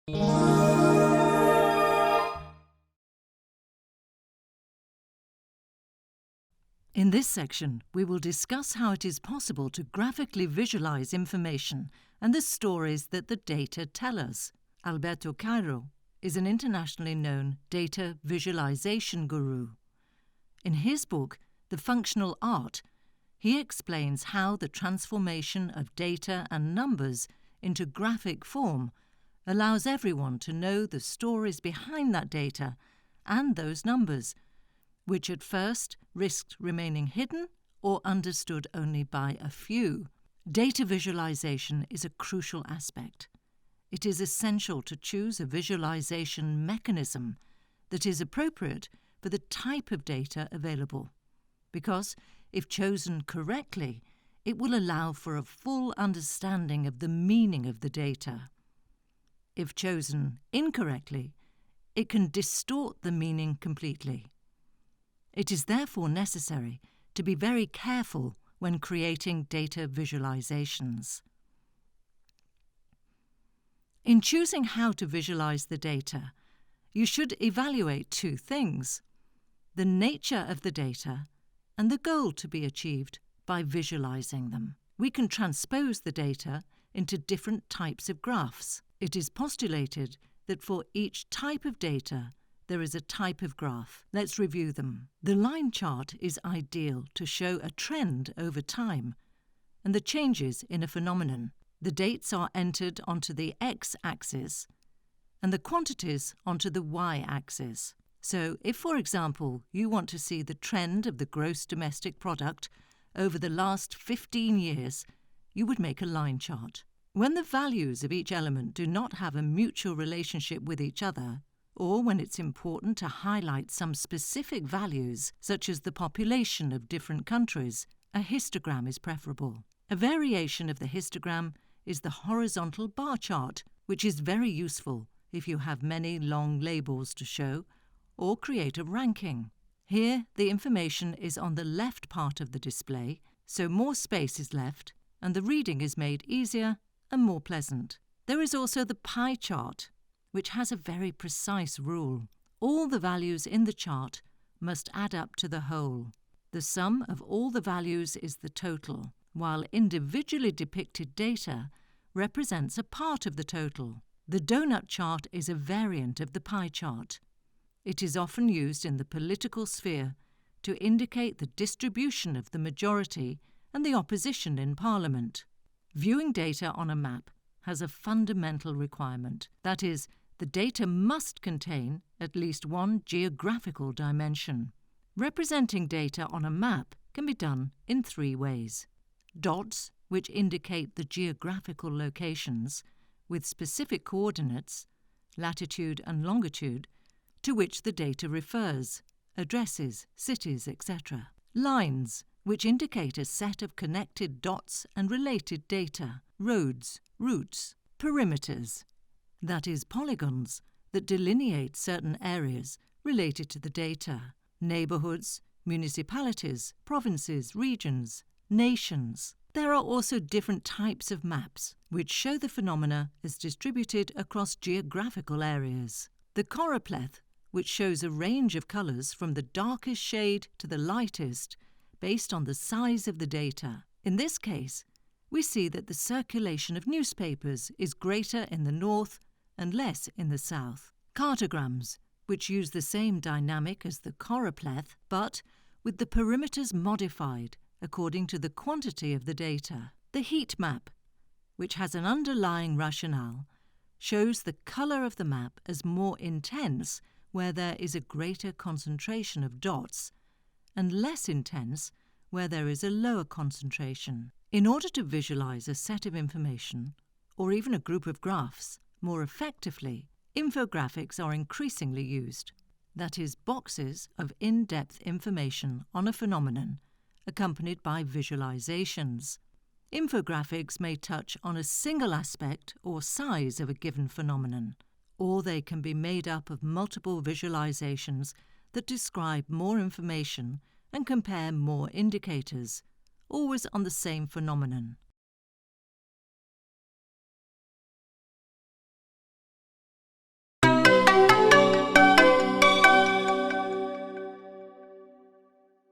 In this section, we will discuss how it is possible to graphically visualize information and the stories that the data tell us. Alberto Cairo is an internationally known data visualization guru. In his book, The Functional Art, he explains how the transformation of data and numbers into graphic form allows everyone to know the stories behind that data and those numbers, which at first risked remaining hidden or understood only by a few. Data visualization is a crucial aspect. It is essential to choose a visualization mechanism that is appropriate for the type of data available, because if chosen correctly, it will allow for a full understanding of the meaning of the data. If chosen incorrectly, it can distort the meaning completely. It is therefore necessary to be very careful when creating data visualizations. In choosing how to visualize the data, you should evaluate two things: the nature of the data and the goal to be achieved by visualizing them. We can transpose the data into different types of graphs. It is postulated that for each type of data, there is a type of graph. Let's review them. The line chart is ideal to show a trend over time and the changes in a phenomenon. The dates are entered onto the x-axis and the quantities onto the y-axis. So if, for example, you want to see the trend of the gross domestic product over the last 15 years, you would make a line chart. When the values of each element do not have a mutual relationship with each other, or when it's important to highlight some specific values, such as the population of different countries, a histogram is preferable. A variation of the histogram is the horizontal bar chart, which is very useful if you have many long labels to show or create a ranking. Here, the information is on the left part of the display, so more space is left and the reading is made easier and more pleasant. There is also the pie chart, which has a very precise rule. All the values in the chart must add up to the whole. The sum of all the values is the total, while individually depicted data represents a part of the total. The donut chart is a variant of the pie chart. It is often used in the political sphere to indicate the distribution of the majority and the opposition in Parliament. Viewing data on a map has a fundamental requirement. That is, the data must contain at least one geographical dimension. Representing data on a map can be done in three ways: dots, which indicate the geographical locations, with specific coordinates, latitude and longitude, to which the data refers, addresses, cities, etc. Lines, which indicate a set of connected dots and related data, roads, routes. Perimeters, that is, polygons that delineate certain areas related to the data. Neighbourhoods, municipalities, provinces, regions, nations. There are also different types of maps, which show the phenomena as distributed across geographical areas. The choropleth, which shows a range of colours from the darkest shade to the lightest, based on the size of the data. In this case, we see that the circulation of newspapers is greater in the north and less in the south. Cartograms, which use the same dynamic as the choropleth, but with the perimeters modified according to the quantity of the data. The heat map, which has an underlying rationale, shows the colour of the map as more intense where there is a greater concentration of dots, and less intense where there is a lower concentration. In order to visualize a set of information, or even a group of graphs, more effectively, infographics are increasingly used. That is, boxes of in-depth information on a phenomenon, accompanied by visualizations. Infographics may touch on a single aspect or size of a given phenomenon, or they can be made up of multiple visualizations that describe more information and compare more indicators, always on the same phenomenon.